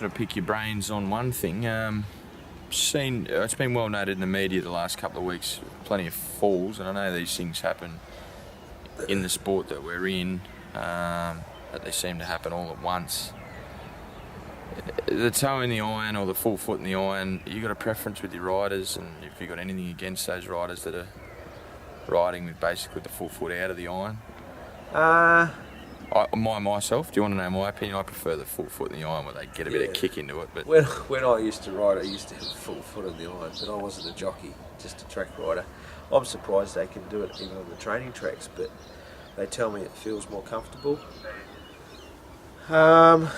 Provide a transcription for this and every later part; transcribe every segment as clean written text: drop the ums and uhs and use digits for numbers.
sort of pick your brains on one thing. It's been well noted in the media the last couple of weeks, plenty of falls, and I know these things happen in the sport that we're in, but they seem to happen all at once. The toe in the iron or the full foot in the iron, you got a preference with your riders, and if you got anything against those riders that are riding with basically the full foot out of the iron? Myself, do you want to know my opinion? I prefer the full foot in the iron where they get a bit of kick into it. But when I used to ride, I used to have full foot in the iron, but I wasn't a jockey, just a track rider. I'm surprised they can do it even on the training tracks, but they tell me it feels more comfortable. I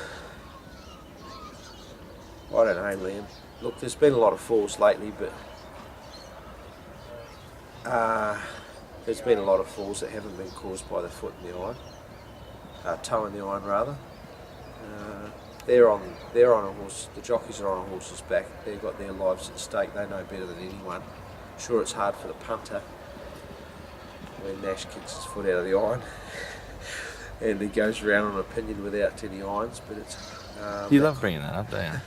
don't know, Liam. Look, there's been a lot of falls lately, but there's been a lot of falls that haven't been caused by the foot in the iron. Toe in the iron rather. They're on a horse. The jockeys are on a horse's back. They've got their lives at stake. They know better than anyone. Sure, it's hard for the punter when Nash kicks his foot out of the iron and he goes around on opinion without any irons. But it's you love bringing that up, don't you?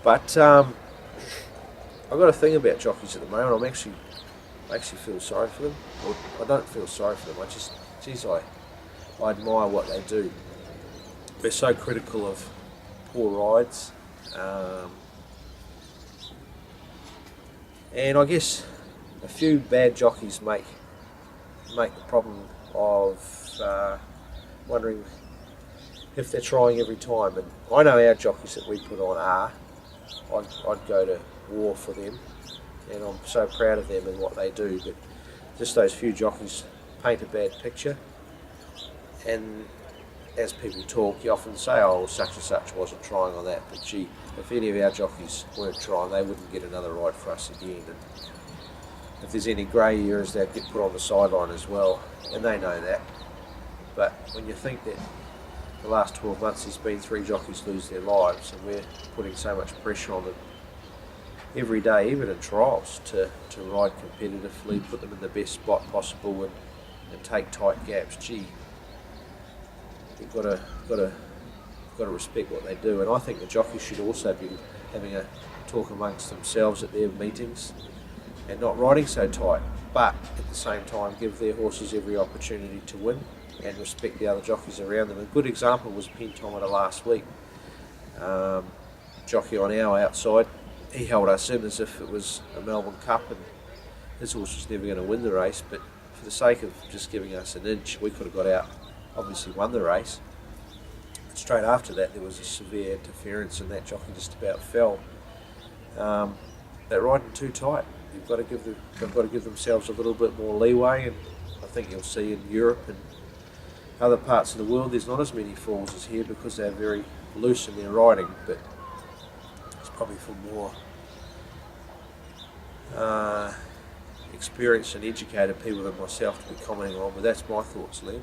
But I've got a thing about jockeys at the moment. I actually feel sorry for them. Or I don't feel sorry for them. I admire what they do. They're so critical of poor rides, and I guess a few bad jockeys make the problem of wondering if they're trying every time. And I know our jockeys that we put on are. I'd go to war for them, and I'm so proud of them and what they do. But just those few jockeys paint a bad picture. And as people talk, you often say, oh, such and such wasn't trying on that, but gee, if any of our jockeys weren't trying, they wouldn't get another ride for us again. And if there's any grey areas, they'd get put on the sideline as well, and they know that. But when you think that the last 12 months there's been 3 jockeys lose their lives, and we're putting so much pressure on them every day, even in trials, to ride competitively, put them in the best spot possible and take tight gaps, gee, you've got to respect what they do. And I think the jockeys should also be having a talk amongst themselves at their meetings and not riding so tight, but at the same time give their horses every opportunity to win and respect the other jockeys around them. A good example was Pentometer last week. Jockey on our outside, he held us in as if it was a Melbourne Cup, and his horse was never going to win the race, but for the sake of just giving us an inch, we could have got out, obviously won the race. Straight after that there was a severe interference and that jockey just about fell. They're riding too tight. They've got to give themselves a little bit more leeway, and I think you'll see in Europe and other parts of the world there's not as many falls as here because they're very loose in their riding, but it's probably for more experienced and educated people than myself to be commenting on. But that's my thoughts, Liam.